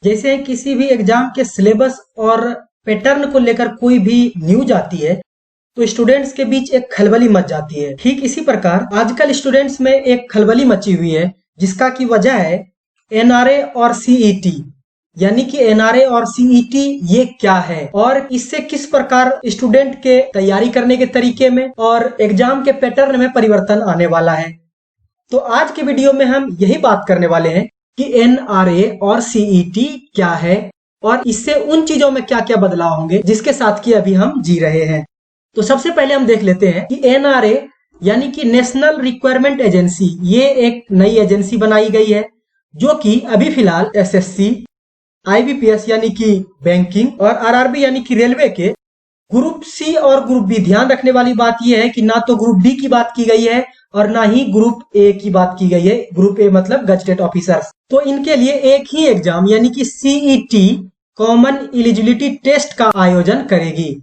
जैसे किसी भी एग्जाम के सिलेबस और पैटर्न को लेकर कोई भी न्यूज आती है तो स्टूडेंट्स के बीच एक खलबली मच जाती है। ठीक इसी प्रकार आजकल स्टूडेंट्स में एक खलबली मची हुई है, जिसका की वजह है एनआरए और सीईटी। यानी कि एनआरए और सीईटी ये क्या है और इससे किस प्रकार स्टूडेंट के तैयारी करने के तरीके में और एग्जाम के पैटर्न में परिवर्तन आने वाला है। तो आज के वीडियो में हम यही बात करने वाले हैं कि एनआरए और सीईटी क्या है और इससे उन चीजों में क्या क्या बदलाव होंगे जिसके साथ कि अभी हम जी रहे हैं। तो सबसे पहले हम देख लेते हैं कि एनआरए यानी कि नेशनल रिक्वायरमेंट एजेंसी, ये एक नई एजेंसी बनाई गई है जो कि अभी फिलहाल एसएससी, आईबीपीएस यानी कि बैंकिंग और आरआरबी यानी कि रेलवे के ग्रुप सी और ग्रुप बी, ध्यान रखने वाली बात यह है कि ना तो ग्रुप डी की बात की गई है और ना ही ग्रुप ए की बात की गई है। ग्रुप ए मतलब गजेटेड ऑफिसर्स। तो इनके लिए एक ही एग्जाम यानी कि सीईटी कॉमन एलिजिबिलिटी टेस्ट का आयोजन करेगी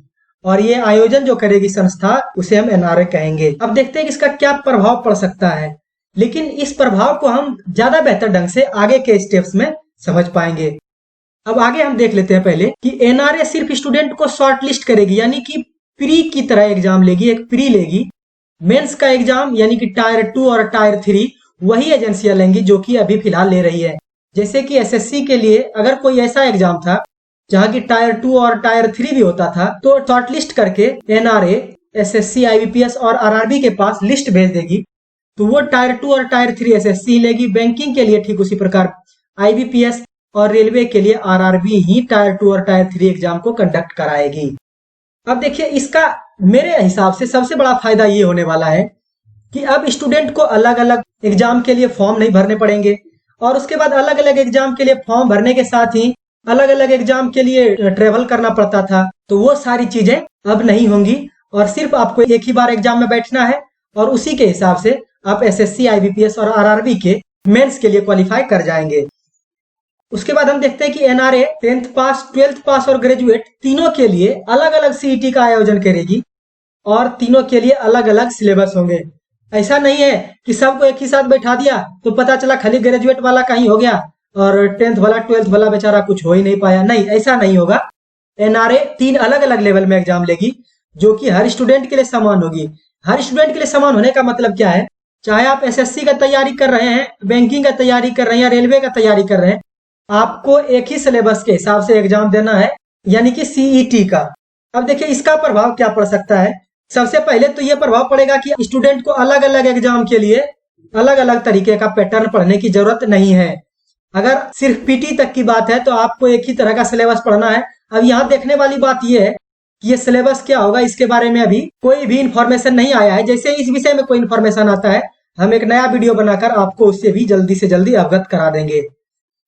और ये आयोजन जो करेगी संस्था उसे हम एनआरए कहेंगे। अब देखते हैं कि इसका क्या प्रभाव पड़ सकता है, लेकिन इस प्रभाव को हम ज्यादा बेहतर ढंग से आगे के स्टेप्स में समझ पाएंगे। अब आगे हम देख लेते हैं पहले कि एनआरए सिर्फ स्टूडेंट को शॉर्ट लिस्ट करेगी यानी कि प्री की तरह एग्जाम लेगी, एक प्री लेगी। मेंस का एग्जाम यानी कि टायर 2 और टायर 3 वही एजेंसियां लेंगी जो कि अभी फिलहाल ले रही है। जैसे कि एसएससी के लिए अगर कोई ऐसा एग्जाम था जहां की टायर 2 और टायर 3 भी होता था तो शॉर्टलिस्ट करके एनआरए एसएससी, आईबीपीएस और आरआरबी के पास लिस्ट भेज देगी, तो वो टायर 2 और टायर 3 एसएससी लेगी। बैंकिंग के लिए ठीक उसी प्रकार आईबीपीएस और रेलवे के लिए आरआरबी ही टायर 2 और टायर 3 एग्जाम को कंडक्ट कराएगी। अब देखिए, इसका मेरे हिसाब से सबसे बड़ा फायदा ये होने वाला है कि अब स्टूडेंट को अलग अलग एग्जाम के लिए फॉर्म नहीं भरने पड़ेंगे और उसके बाद अलग अलग एग्जाम के लिए फॉर्म भरने के साथ ही अलग अलग एग्जाम के लिए ट्रेवल करना पड़ता था, तो वो सारी चीजें अब नहीं होंगी और सिर्फ आपको एक ही बार एग्जाम में बैठना है और उसी के हिसाब से आप एसएससी, आईबीपीएस और आरआरबी के मेंस के लिए क्वालिफाई कर जाएंगे। उसके बाद हम देखते हैं कि एनआरए 10th पास, 12th पास और ग्रेजुएट तीनों के लिए अलग अलग सीईटी का आयोजन करेगी और तीनों के लिए अलग अलग सिलेबस होंगे। ऐसा नहीं है कि सबको एक ही साथ बैठा दिया तो पता चला खाली ग्रेजुएट वाला कहीं हो गया और 10th वाला 12th वाला बेचारा कुछ हो ही नहीं पाया। नहीं, ऐसा नहीं होगा। एनआरए 3 अलग अलग लेवल में एग्जाम लेगी जो कि हर स्टूडेंट के लिए समान होगी। हर स्टूडेंट के लिए समान होने का मतलब क्या है, चाहे आप एसएससी का तैयारी कर रहे हैं, बैंकिंग का तैयारी कर रहे हैं या रेलवे का तैयारी कर रहे हैं, आपको एक ही सिलेबस के हिसाब से एग्जाम देना है यानी कि सीईटी का। अब देखिए, इसका प्रभाव क्या पड़ सकता है। सबसे पहले तो यह प्रभाव पड़ेगा कि स्टूडेंट को अलग अलग एग्जाम के लिए अलग अलग तरीके का पैटर्न पढ़ने की जरूरत नहीं है। अगर सिर्फ पीटी तक की बात है तो आपको एक ही तरह का सिलेबस पढ़ना है। अब यहाँ देखने वाली बात यह है कि ये सिलेबस क्या होगा, इसके बारे में अभी कोई भी इंफॉर्मेशन नहीं आया है। जैसे इस विषय में कोई इंफॉर्मेशन आता है हम एक नया वीडियो बनाकर आपको उससे भी जल्दी से जल्दी अवगत करा देंगे।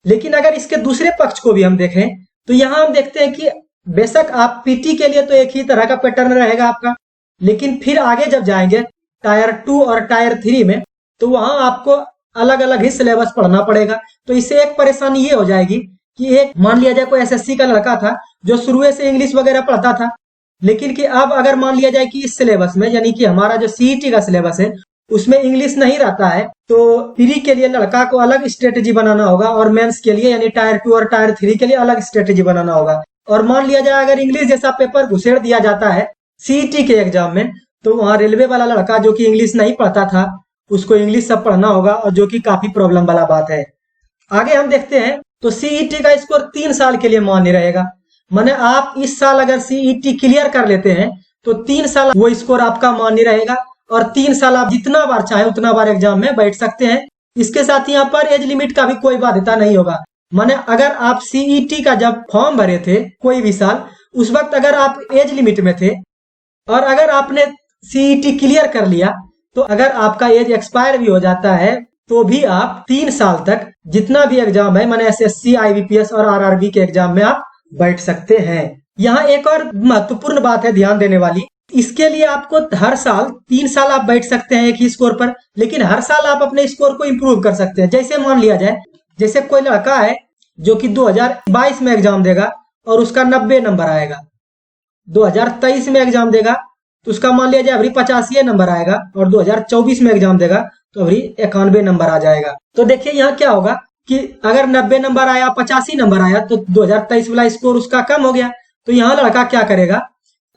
लेकिन अगर इसके दूसरे पक्ष को भी हम देखें तो यहाँ हम देखते हैं कि बेशक आप पीटी के लिए तो एक ही तरह का पैटर्न रहेगा आपका, लेकिन फिर आगे जब जाएंगे टायर 2 और टायर 3 में तो वहां आपको अलग अलग ही सिलेबस पढ़ना पड़ेगा। तो इससे एक परेशानी ये हो जाएगी कि एक मान लिया जाए कोई एसएससी का लड़का था जो शुरू से इंग्लिश वगैरह पढ़ता था, लेकिन कि अब अगर मान लिया जाए कि इस सिलेबस में यानी कि हमारा जो सीईटी का सिलेबस है उसमें इंग्लिश नहीं रहता है, तो प्री के लिए लड़का को अलग स्ट्रेटेजी बनाना होगा और मेंस के लिए यानी टायर 2 और टायर 3 के लिए अलग स्ट्रेटेजी बनाना होगा। और मान लिया जाए अगर इंग्लिश जैसा पेपर घुसेड़ दिया जाता है सीईटी के एग्जाम में, तो वहां रेलवे वाला लड़का जो कि इंग्लिश नहीं पढ़ता था उसको इंग्लिश सब पढ़ना होगा और जो कि काफी प्रॉब्लम वाला बात है। आगे हम देखते हैं तो सीईटी का स्कोर 3 साल के लिए मान्य रहेगा। माने आप इस साल अगर सीईटी क्लियर कर लेते हैं तो 3 साल वो स्कोर आपका मान्य रहेगा और 3 साल आप जितना बार चाहे उतना बार एग्जाम में बैठ सकते हैं। इसके साथ यहाँ पर एज लिमिट का भी कोई बाध्यता नहीं होगा। माने अगर आप सीईटी का जब फॉर्म भरे थे कोई भी साल, उस वक्त अगर आप एज लिमिट में थे और अगर आपने सीईटी क्लियर कर लिया तो अगर आपका एज एक्सपायर भी हो जाता है तो भी आप 3 साल तक जितना भी एग्जाम है माने एसएससी, आईबीपीएस और आरआरबी के एग्जाम में आप बैठ सकते हैं। यहाँ एक और महत्वपूर्ण बात है ध्यान देने वाली, इसके लिए आपको हर साल 3 साल आप बैठ सकते हैं एक ही स्कोर पर, लेकिन हर साल आप अपने स्कोर को इंप्रूव कर सकते हैं। जैसे मान लिया जाए जैसे कोई लड़का है जो कि 2022 में एग्जाम देगा और उसका 90 नंबर आएगा, 2023 में एग्जाम देगा तो उसका मान लिया जाए अभी 85 नंबर आएगा और 2024 में एग्जाम देगा तो अभी 91 नंबर आ जाएगा। तो देखिए यहाँ क्या होगा कि अगर 90 नंबर आया, 85 नंबर आया, तो 2023 वाला स्कोर उसका कम हो गया। तो यहाँ लड़का क्या करेगा,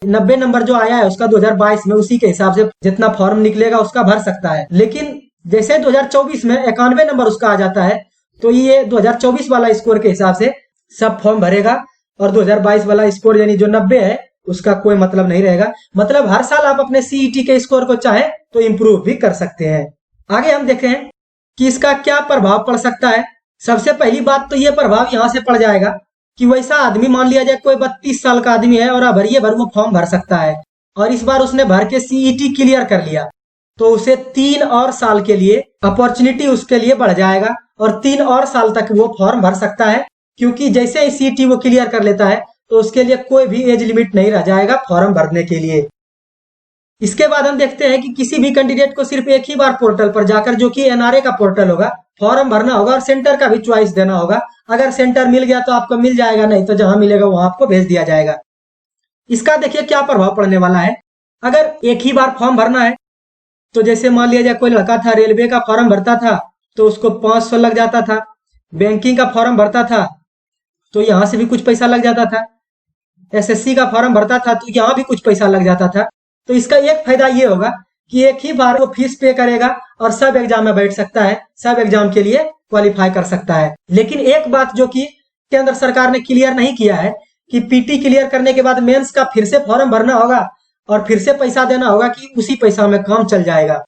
90 नंबर जो आया है उसका 2022 में उसी के हिसाब से जितना फॉर्म निकलेगा उसका भर सकता है। लेकिन जैसे 2024 में 91 नंबर उसका आ जाता है, तो ये 2024 वाला स्कोर के हिसाब से सब फॉर्म भरेगा, और 2022 वाला स्कोर यानी जो 90 है उसका कोई मतलब नहीं रहेगा। मतलब हर साल आप अपने सीईटी के स्कोर को चाहे तो इम्प्रूव भी कर सकते हैं। आगे हम देखें कि इसका क्या प्रभाव पड़ सकता है। सबसे पहली बात तो ये प्रभाव यहाँ से पड़ जाएगा कि वैसा आदमी, मान लिया जाए कोई 32 साल का आदमी है और अब भरिए भर वो फॉर्म भर सकता है, और इस बार उसने भर के सीईटी क्लियर कर लिया, तो उसे 3 और साल के लिए अपॉर्चुनिटी उसके लिए बढ़ जाएगा, और 3 और साल तक वो फॉर्म भर सकता है। क्योंकि जैसे ही सीईटी वो क्लियर कर लेता है तो उसके लिए कोई भी एज लिमिट नहीं रह जाएगा फॉर्म भरने के लिए। इसके बाद हम देखते हैं कि किसी भी कैंडिडेट को सिर्फ एक ही बार पोर्टल पर जाकर, जो कि एनआरए का पोर्टल होगा, फॉर्म भरना होगा, और सेंटर का भी चॉइस देना होगा। अगर सेंटर मिल गया तो आपको मिल जाएगा, नहीं तो जहां मिलेगा वहां आपको भेज दिया जाएगा। इसका देखिए क्या प्रभाव पड़ने वाला है। अगर एक ही बार फॉर्म भरना है, तो जैसे मान लिया जाए कोई लड़का था रेलवे का फॉर्म भरता था तो उसको 500 लग जाता था, बैंकिंग का फॉर्म भरता था तो यहाँ से भी कुछ पैसा लग जाता था, एसएससी का फॉर्म भरता था तो यहाँ भी कुछ पैसा लग जाता था। तो इसका एक फायदा ये होगा कि एक ही बार वो फीस पे करेगा और सब एग्जाम में बैठ सकता है, सब एग्जाम के लिए क्वालिफाई कर सकता है। लेकिन एक बात जो कि केंद्र सरकार ने क्लियर नहीं किया है कि पीटी क्लियर करने के बाद मेंस का फिर से फॉर्म भरना होगा और फिर से पैसा देना होगा कि उसी पैसा में काम चल जाएगा।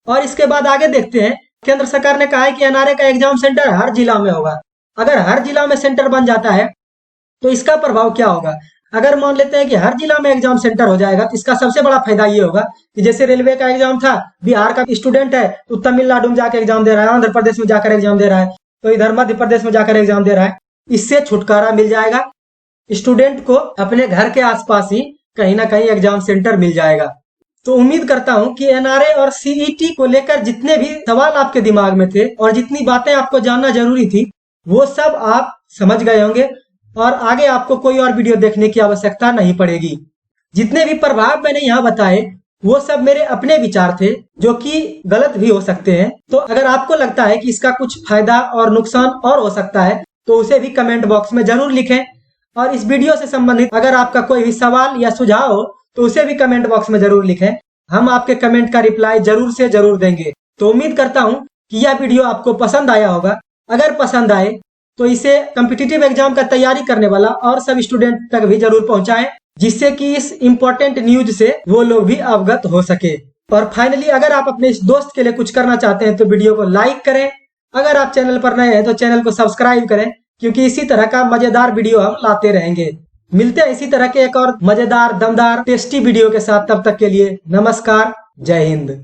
और इसके बाद आगे देखते हैं, केंद्र सरकार ने कहा है कि एनआरए का एग्जाम सेंटर हर जिला में होगा। अगर हर जिला में सेंटर बन जाता है तो इसका प्रभाव क्या होगा। अगर मान लेते हैं कि हर जिला में एग्जाम सेंटर हो जाएगा, तो इसका सबसे बड़ा फायदा ये होगा कि जैसे रेलवे का एग्जाम था, बिहार का स्टूडेंट है तो तमिलनाडु में जाकर एग्जाम दे रहा है, आंध्र प्रदेश में जाकर एग्जाम दे रहा है, तो इधर मध्य प्रदेश में जाकर एग्जाम दे रहा है। इससे छुटकारा मिल जाएगा, स्टूडेंट को अपने घर के आसपास ही कहीं ना कहीं एग्जाम सेंटर मिल जाएगा। तो उम्मीद करता हूं कि एनआरए और सीईटी को लेकर जितने भी सवाल आपके दिमाग में थे और जितनी बातें आपको जानना जरूरी थी, वो सब आप समझ गए होंगे, और आगे आपको कोई और वीडियो देखने की आवश्यकता नहीं पड़ेगी। जितने भी प्रभाव मैंने यहाँ बताए वो सब मेरे अपने विचार थे, जो कि गलत भी हो सकते हैं। तो अगर आपको लगता है कि इसका कुछ फायदा और नुकसान और हो सकता है तो उसे भी कमेंट बॉक्स में जरूर लिखें, और इस वीडियो से संबंधित अगर आपका कोई भी सवाल या सुझाव हो तो उसे भी कमेंट बॉक्स में जरूर लिखें। हम आपके कमेंट का रिप्लाई जरूर से जरूर देंगे। तो उम्मीद करता हूँ कि यह वीडियो आपको पसंद आया होगा। अगर पसंद आए तो इसे कॉम्पिटिटिव एग्जाम का तैयारी करने वाला और सब स्टूडेंट तक भी जरूर पहुंचाएं, जिससे कि इस इम्पोर्टेंट न्यूज से वो लोग भी अवगत हो सके। और फाइनली, अगर आप अपने इस दोस्त के लिए कुछ करना चाहते हैं तो वीडियो को लाइक करें। अगर आप चैनल पर नए हैं तो चैनल को सब्सक्राइब करें, क्योंकि इसी तरह का मजेदार वीडियो हम लाते रहेंगे। मिलते हैं इसी तरह के एक और मजेदार, दमदार, टेस्टी वीडियो के साथ। तब तक के लिए नमस्कार, जय हिंद।